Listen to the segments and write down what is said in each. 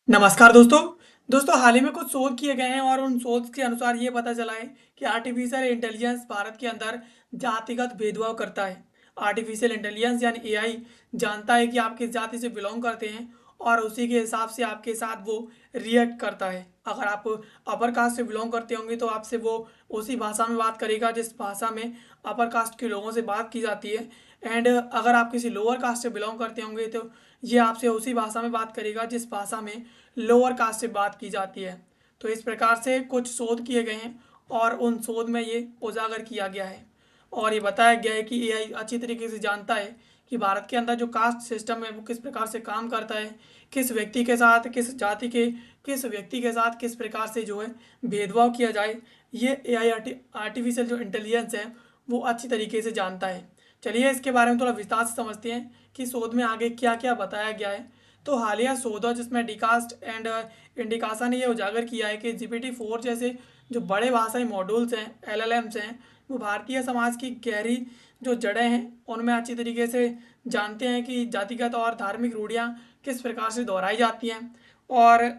नमस्कार दोस्तों। हाल ही में कुछ शोध किए गए हैं और उन शोध के अनुसार ये पता चला है कि आर्टिफिशियल इंटेलिजेंस भारत के अंदर जातिगत भेदभाव करता है। आर्टिफिशियल इंटेलिजेंस यानी एआई जानता है कि आप किस जाति से बिलोंग करते हैं और उसी के हिसाब से आपके साथ वो रिएक्ट करता है। अगर आप अपर कास्ट से बिलोंग करते होंगे तो आपसे वो उसी भाषा में बात करेगा जिस भाषा में अपर कास्ट के लोगों से बात की जाती है। एंड अगर आप किसी लोअर कास्ट से बिलोंग करते होंगे तो ये आपसे उसी भाषा में बात करेगा जिस भाषा में लोअर कास्ट से बात की जाती है। तो इस प्रकार से कुछ शोध किए गए हैं और उन शोध में ये उजागर किया गया है और ये बताया गया है कि एआई अच्छी तरीके से जानता है कि भारत के अंदर जो कास्ट सिस्टम है वो किस प्रकार से काम करता है, किस व्यक्ति के साथ, किस जाति के किस व्यक्ति के साथ किस प्रकार से जो है भेदभाव किया जाए। ये एआई आर्टिफिशियल जो इंटेलिजेंस है वो अच्छी तरीके से जानता है। चलिए इसके बारे में थोड़ा विस्तार से समझते हैं कि शोध में आगे क्या क्या बताया गया है। तो हालिया शोध जिसमें डिकास्ट एंड इंडिकासा ने यह उजागर किया है कि GPT-4 जैसे जो बड़े भाषाई मॉड्यूल्स हैं, LLMs हैं, वो भारतीय समाज की गहरी जो जड़ें हैं उनमें अच्छी तरीके से जानते हैं कि जातिगत और धार्मिक रूढ़ियाँ किस प्रकार से दोहराई जाती हैं। और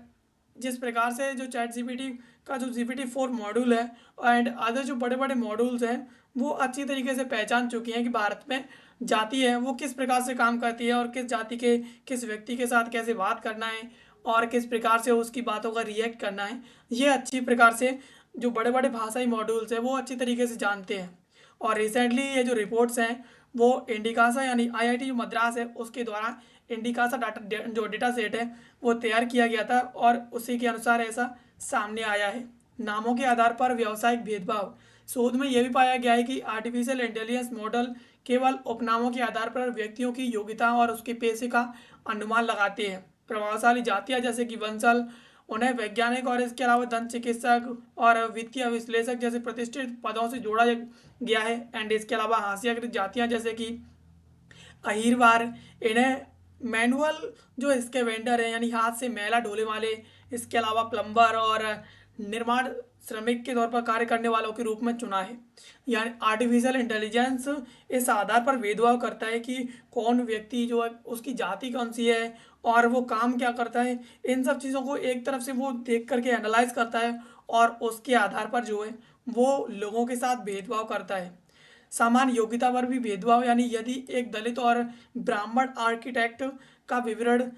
जिस प्रकार से जो चैट जीपीटी का जो GPT-4 मॉड्यूल है एंड अदर जो बड़े बड़े मॉड्यूल्स हैं वो अच्छी तरीके से पहचान चुकी हैं कि भारत में जाति है वो किस प्रकार से काम करती है और किस जाति के किस व्यक्ति के साथ कैसे बात करना है और किस प्रकार से उसकी बातों का रिएक्ट करना है। ये अच्छी प्रकार से जो बड़े बड़े भाषाई मॉड्यूल्स हैं वो अच्छी तरीके से जानते हैं। और रिसेंटली ये जो रिपोर्ट्स हैं वो इंडिकासा यानी आईआईटी जो मद्रास है उसके द्वारा इंडिकासा डाटा जो डेटा सेट है वो तैयार किया गया था और उसी के अनुसार ऐसा सामने आया है। नामों के आधार पर व्यावसायिक भेदभाव। शोध में यह भी पाया गया है कि आर्टिफिशियल इंटेलिजेंस मॉडल केवल उपनामों के आधार पर व्यक्तियों की योग्यता और उसके पेशे का अनुमान लगाते हैं। प्रभावशाली जातियां जैसे कि वंशल उन्हें वैज्ञानिक और इसके अलावा दंत चिकित्सक और वित्तीय विश्लेषक जैसे प्रतिष्ठित पदों से जोड़ा गया है। एंड इसके अलावा हास्याकृत जातियां जैसे कि अहीरवार इन्हें मैनुअल जो इसके वेंडर हैं यानी हाथ से मैला ढोने वाले, इसके अलावा प्लम्बर और निर्माण श्रमिक के तौर पर कार्य करने वालों के रूप में चुना है। यानी आर्टिफिशियल इंटेलिजेंस इस आधार पर भेदभाव करता है कि कौन व्यक्ति जो है उसकी जाति कौन सी है और वो काम क्या करता है। इन सब चीज़ों को एक तरफ से वो देख करके एनालाइज करता है और उसके आधार पर जो है वो लोगों के साथ भेदभाव करता है। समान योग्यता पर भी भेदभाव यानी यदि एक दलित और ब्राह्मण आर्किटेक्ट का विवरण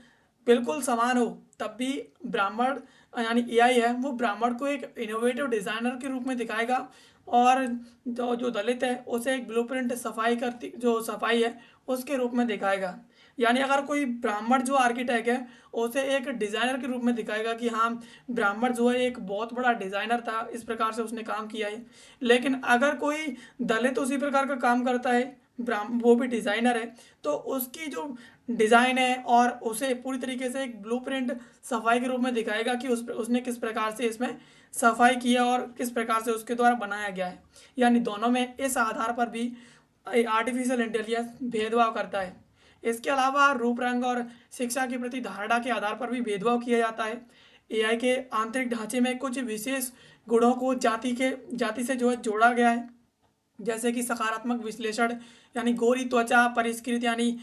बिल्कुल समान हो तब भी ब्राह्मण यानी एआई है वो ब्राह्मण को एक इनोवेटिव डिजाइनर के रूप में दिखाएगा और जो जो दलित है उसे एक ब्लूप्रिंट सफाई करती जो सफाई है उसके रूप में दिखाएगा। यानी अगर कोई ब्राह्मण जो आर्किटेक्ट है उसे एक डिजाइनर के रूप में दिखाएगा कि हाँ ब्राह्मण जो है एक बहुत बड़ा डिजाइनर था, इस प्रकार से उसने काम किया है। लेकिन अगर कोई दलित उसी प्रकार का काम करता है, ब्राह्मण वो भी डिजाइनर है, तो उसकी जो डिजाइन है और उसे पूरी तरीके से एक ब्लूप्रिंट सफाई के रूप में दिखाएगा कि उसने किस प्रकार से इसमें सफाई किया और किस प्रकार से उसके द्वारा बनाया गया है। यानी दोनों में इस आधार पर भी आर्टिफिशियल इंटेलिजेंस भेदभाव करता है। इसके अलावा रूप रंग और शिक्षा के प्रति धारणा के आधार पर भी भेदभाव किया जाता है। एआई के आंतरिक ढांचे में कुछ विशेष गुणों को जाति से जो है जोड़ा गया है, जैसे कि सकारात्मक विश्लेषण यानी गोरी त्वचा, परिष्कृत यानी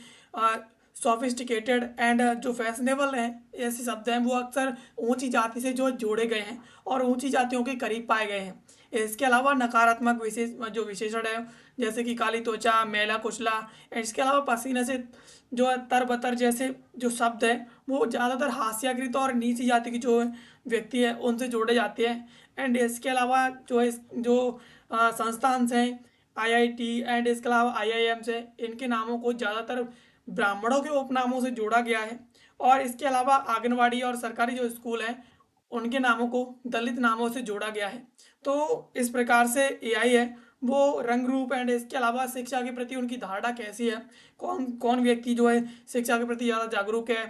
सोफिस्टिकेटेड एंड जो फैशनेबल हैं ऐसे शब्द हैं वो अक्सर ऊंची जाति से जो जोड़े गए हैं और ऊंची जातियों के करीब पाए गए हैं। इसके अलावा नकारात्मक जो विशेषण है जैसे कि काली त्वचा, मैला कुचला, इसके अलावा पसीने से जो है तरबतर जैसे जो शब्द हैं वो ज़्यादातर हास्याकृत और नीची जाति की जो व्यक्ति है उनसे जोड़े जाते हैं। एंड इसके अलावा जो है जो संस्थान हैं आईआईटी एंड इसके अलावा आईआईएम से इनके नामों को ज़्यादातर ब्राह्मणों के उपनामों से जोड़ा गया है। और इसके अलावा आंगनवाड़ी और सरकारी जो स्कूल हैं उनके नामों को दलित नामों से जोड़ा गया है। तो इस प्रकार से एआई है वो रंग रूप एंड इसके अलावा शिक्षा के प्रति उनकी धारणा कैसी है, कौन कौन व्यक्ति जो है शिक्षा के प्रति ज़्यादा जागरूक है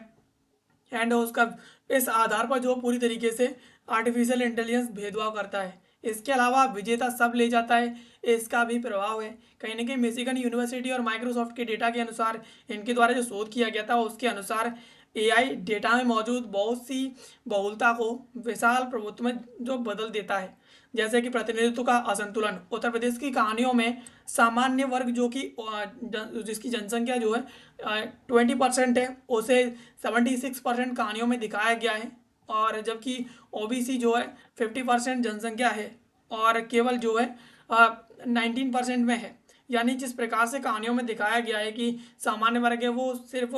एंड उसका इस आधार पर जो पूरी तरीके से आर्टिफिशियल इंटेलिजेंस भेदभाव करता है। इसके अलावा विजेता सब ले जाता है, इसका भी प्रभाव है। कहीं ना कहीं मिशिगन यूनिवर्सिटी और माइक्रोसॉफ्ट के डेटा के अनुसार इनके द्वारा जो शोध किया गया था उसके अनुसार एआई डेटा में मौजूद बहुत सी बहुलता को विशाल प्रभुत्व में जो बदल देता है। जैसे कि प्रतिनिधित्व का असंतुलन, उत्तर प्रदेश की कहानियों में सामान्य वर्ग जो कि जिसकी जनसंख्या जो है 20% है उसे 76% कहानियों में दिखाया गया है। और जबकि ओबीसी जो है 50% जनसंख्या है और केवल जो है 19% में है। यानी जिस प्रकार से कहानियों में दिखाया गया है कि सामान्य वर्ग है वो सिर्फ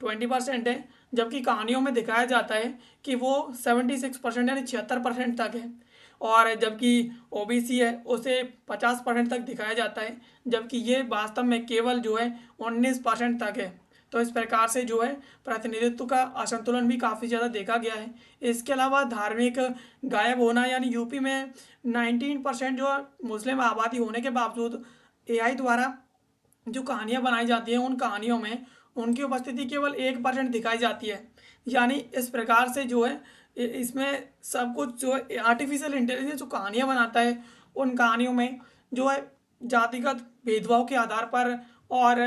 20% है, जबकि कहानियों में दिखाया जाता है कि वो 76% यानी 76% तक है। और जबकि ओबीसी है उसे 50% तक दिखाया जाता है, जबकि ये वास्तव में केवल जो है 19% तक है। तो इस प्रकार से जो है प्रतिनिधित्व का असंतुलन भी काफ़ी ज़्यादा देखा गया है। इसके अलावा धार्मिक गायब होना, यानी यूपी में 19% जो मुस्लिम आबादी होने के बावजूद एआई द्वारा जो कहानियाँ बनाई जाती हैं उन कहानियों में उनकी उपस्थिति केवल 1% दिखाई जाती है। यानी इस प्रकार से जो है इसमें सब कुछ जो है आर्टिफिशियल इंटेलिजेंस जो कहानियाँ बनाता है उन कहानियों में जो है जातिगत भेदभाव के आधार पर और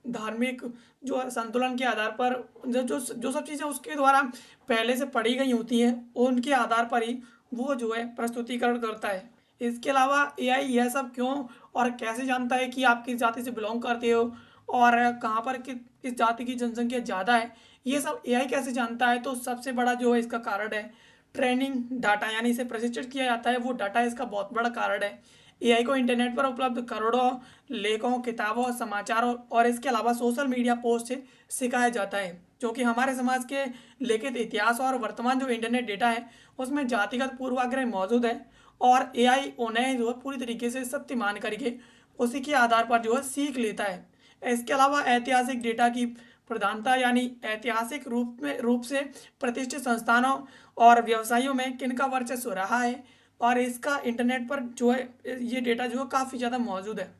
धार्मिक जो है संतुलन के आधार पर जो जो जो सब चीज़ें उसके द्वारा पहले से पढ़ी गई होती हैं उनके आधार पर ही वो जो है प्रस्तुतिकरण करता है। इसके अलावा एआई यह सब क्यों और कैसे जानता है कि आप किस जाति से बिलोंग करते हो और कहाँ पर किस जाति की जनसंख्या ज़्यादा है, ये सब एआई कैसे जानता है? तो सबसे बड़ा जो है इसका कारण है ट्रेनिंग डाटा, यानी इसे प्रशिक्षित किया जाता है वो डाटा इसका बहुत बड़ा कारण है। एआई को इंटरनेट पर उपलब्ध करोड़ों लेखों, किताबों, समाचारों और इसके अलावा सोशल मीडिया पोस्ट से सिखाया जाता है, जो कि हमारे समाज के लिखित इतिहास और वर्तमान जो इंटरनेट डेटा है उसमें जातिगत पूर्वाग्रह मौजूद है। और एआई उन्हें जो है पूरी तरीके से सत्य मान करके उसी के आधार पर जो है सीख लेता है। इसके अलावा ऐतिहासिक डेटा की प्रधानता, यानी ऐतिहासिक रूप से प्रतिष्ठित संस्थानों और व्यवसायों में किनका वर्चस्व रहा है और इसका इंटरनेट पर जो है ये डेटा जो है काफ़ी ज़्यादा मौजूद है।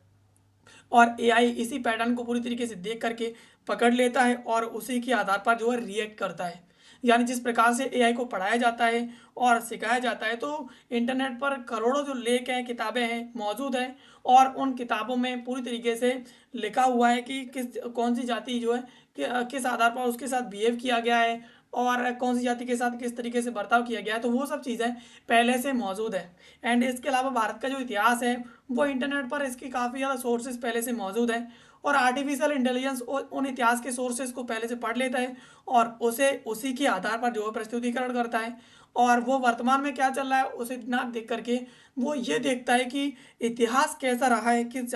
और एआई इसी पैटर्न को पूरी तरीके से देख करके पकड़ लेता है और उसी के आधार पर जो है रिएक्ट करता है। यानी जिस प्रकार से एआई को पढ़ाया जाता है और सिखाया जाता है तो इंटरनेट पर करोड़ों जो लेख हैं, किताबें हैं मौजूद हैं और उन किताबों में पूरी तरीके से लिखा हुआ है कि कौन सी जाति जो है किस आधार पर उसके साथ बिहेव किया गया है और कौन सी जाति के साथ किस तरीके से बर्ताव किया गया है, तो वो सब चीज़ें पहले से मौजूद है। एंड इसके अलावा भारत का जो इतिहास है वो इंटरनेट पर इसकी काफ़ी ज़्यादा सोर्सेज पहले से मौजूद है और आर्टिफिशियल इंटेलिजेंस उन इतिहास के सोर्सेज को पहले से पढ़ लेता है और उसे उसी के आधार पर जो है प्रस्तुतिकरण करता है और वो वर्तमान में क्या चल रहा है उसे ना देख करके वो ये देखता है कि इतिहास कैसा रहा है, किस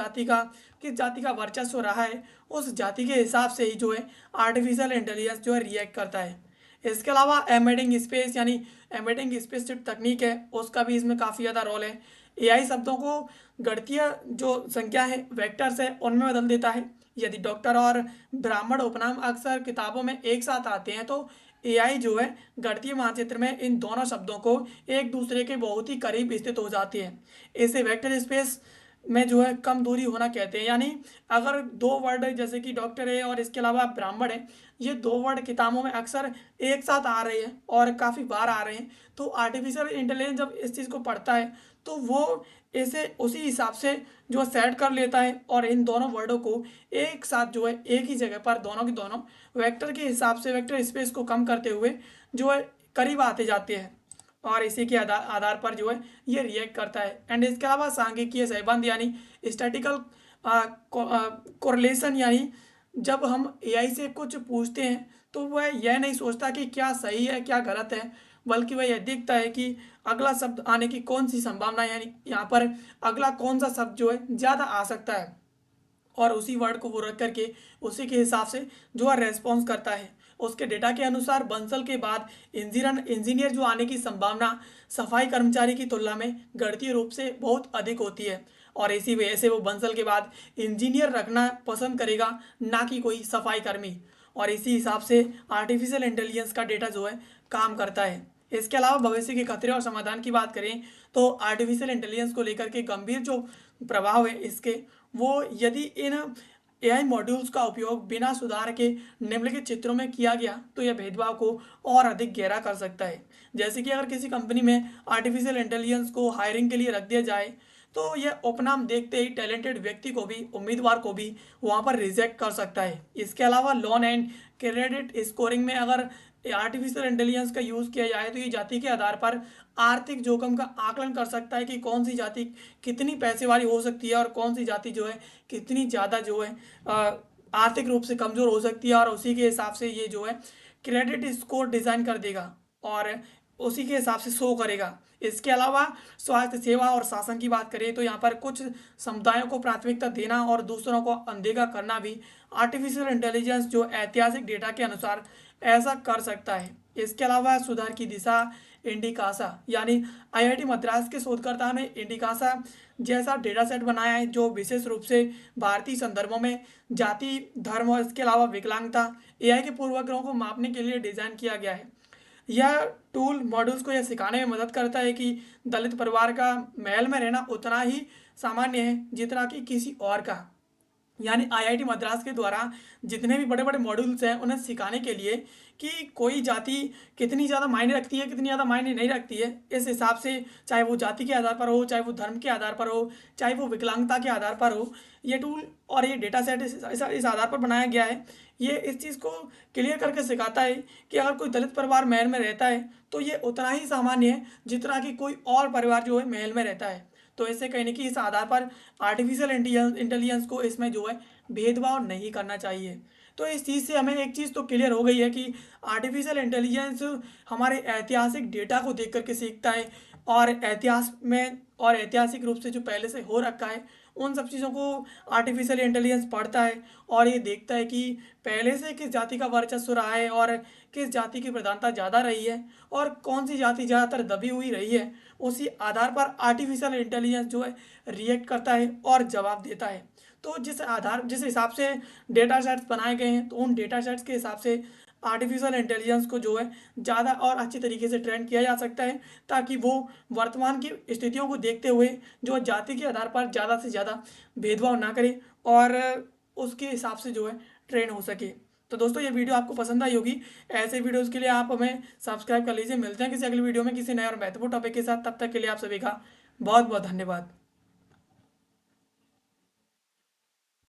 जाति का वर्चस्व रहा है, उस जाति के हिसाब से ही जो है आर्टिफिशियल इंटेलिजेंस जो है रिएक्ट करता है। इसके अलावा एम्बेडिंग स्पेस, यानी एम्बेडिंग स्पेस जो तकनीक है उसका भी इसमें काफ़ी ज़्यादा रोल है। एआई शब्दों को गणितीय जो संख्या है वेक्टर्स है उनमें बदल देता है। यदि डॉक्टर और ब्राह्मण उपनाम अक्सर किताबों में एक साथ आते हैं तो एआई जो है गणितीय मानचित्र में इन दोनों शब्दों को एक दूसरे के बहुत ही करीब स्थित हो जाती है। इसे वेक्टर स्पेस में जो है कम दूरी होना कहते हैं। यानी अगर दो वर्ड जैसे कि डॉक्टर है और इसके अलावा ब्राह्मण है, ये दो वर्ड किताबों में अक्सर एक साथ आ रहे हैं और काफ़ी बार आ रहे हैं, तो आर्टिफिशियल इंटेलिजेंस जब इस चीज़ को पढ़ता है तो वो इसे उसी हिसाब से जो सेट कर लेता है और इन दोनों वर्डों को एक साथ जो है एक ही जगह पर दोनों के दोनों वेक्टर के हिसाब से वेक्टर स्पेस को कम करते हुए जो है करीब आते जाते हैं और इसी के आधार पर जो है ये रिएक्ट करता है। एंड इसके अलावा सांख्यिकीय सहबंध यानी स्टैटिकल कोरिलेशन, यानी जब हम एआई से कुछ पूछते हैं तो वह यह नहीं सोचता कि क्या सही है क्या गलत है, बल्कि वह यह देखता है कि अगला शब्द आने की कौन सी संभावना है, यानी यहाँ पर अगला कौन सा शब्द जो है ज़्यादा आ सकता है और उसी वर्ड को वो रख करके उसी के हिसाब से जो है रेस्पॉन्स करता है। उसके डेटा के अनुसार बंसल के बाद इंजीनियर जो आने की संभावना सफाई कर्मचारी की तुलना में गणितीय रूप से बहुत अधिक होती है और इसी वजह से वो बंसल के बाद इंजीनियर रखना पसंद करेगा, ना कि कोई सफाई कर्मी। और इसी हिसाब से आर्टिफिशियल इंटेलिजेंस का डेटा जो है काम करता है। इसके अलावा भविष्य के खतरे और समाधान की बात करें तो आर्टिफिशियल इंटेलिजेंस को लेकर के गंभीर जो प्रभाव है इसके, वो यदि इन एआई मॉड्यूल्स का उपयोग बिना सुधार के निम्नलिखित क्षेत्रों में किया गया तो यह भेदभाव को और अधिक गहरा कर सकता है। जैसे कि अगर किसी कंपनी में आर्टिफिशियल इंटेलिजेंस को हायरिंग के लिए रख दिया जाए तो यह उपनाम देखते ही टैलेंटेड व्यक्ति को भी, उम्मीदवार को भी वहाँ पर रिजेक्ट कर सकता है। इसके अलावा लोन एंड क्रेडिट स्कोरिंग में अगर आर्टिफिशियल इंटेलिजेंस का यूज़ किया जाए तो ये जाति के आधार पर आर्थिक जोखिम का आकलन कर सकता है कि कौन सी जाति कितनी पैसे वाली हो सकती है और कौन सी जाति जो है कितनी ज़्यादा जो है आर्थिक रूप से कमज़ोर हो सकती है और उसी के हिसाब से ये जो है क्रेडिट स्कोर डिज़ाइन कर देगा और उसी के हिसाब से शो करेगा। इसके अलावा स्वास्थ्य सेवा और शासन की बात करें तो यहाँ पर कुछ समुदायों को प्राथमिकता देना और दूसरों को अनदेखा करना भी आर्टिफिशियल इंटेलिजेंस जो ऐतिहासिक डेटा के अनुसार ऐसा कर सकता है। इसके अलावा सुधार की दिशा इंडिकासा यानी आईआईटी मद्रास के शोधकर्ता ने इंडिकासा जैसा डेटा सेट बनाया है जो विशेष रूप से भारतीय संदर्भों में जाति, धर्म और इसके अलावा विकलांगता, एआई के पूर्वाग्रहों को मापने के लिए डिजाइन किया गया है। यह टूल मॉड्यूल्स को यह सिखाने में मदद करता है कि दलित परिवार का महल में रहना उतना ही सामान्य है जितना कि किसी और का। यानी आईआईटी मद्रास के द्वारा जितने भी बड़े बड़े मॉड्यूल्स हैं उन्हें सिखाने के लिए कि कोई जाति कितनी ज़्यादा मायने रखती है, कितनी ज़्यादा मायने नहीं रखती है, इस हिसाब से चाहे वो जाति के आधार पर हो, चाहे वो धर्म के आधार पर हो, चाहे वो विकलांगता के आधार पर हो, ये टूल और ये डेटा सेट इस आधार पर बनाया गया है। ये इस चीज़ को क्लियर करके सिखाता है कि अगर कोई दलित परिवार महल में रहता है तो ये उतना ही सामान्य है जितना कि कोई और परिवार जो है महल में रहता है। तो इससे कहीं ना कहीं इस आधार पर आर्टिफिशियल इंटेलिजेंस को इसमें जो है भेदभाव नहीं करना चाहिए। तो इस चीज़ से हमें एक चीज़ तो क्लियर हो गई है कि आर्टिफिशियल इंटेलिजेंस हमारे ऐतिहासिक डेटा को देख करके सीखता है और इतिहास में और ऐतिहासिक रूप से जो पहले से हो रखा है उन सब चीज़ों को आर्टिफिशियल इंटेलिजेंस पढ़ता है और ये देखता है कि पहले से किस जाति का वर्चस्व रहा है और किस जाति की प्रधानता ज़्यादा रही है और कौन सी जाति ज़्यादातर दबी हुई रही है। उसी आधार पर आर्टिफिशियल इंटेलिजेंस जो है रिएक्ट करता है और जवाब देता है। तो जिस हिसाब से डेटा सेट्स बनाए गए हैं तो उन डेटा सेट्स के हिसाब से आर्टिफिशियल इंटेलिजेंस को जो है ज़्यादा और अच्छी तरीके से ट्रेन किया जा सकता है ताकि वो वर्तमान की स्थितियों को देखते हुए जो जाति के आधार पर ज़्यादा से ज़्यादा भेदभाव ना करे और उसके हिसाब से जो है ट्रेन हो सके। तो दोस्तों ये वीडियो आपको पसंद आई होगी। ऐसे वीडियोस के लिए आप हमें सब्सक्राइब कर लीजिए। मिलते हैं किसी अगली वीडियो में किसी नए और महत्वपूर्ण टॉपिक के साथ। तब तक के लिए आप सभी का बहुत बहुत धन्यवाद।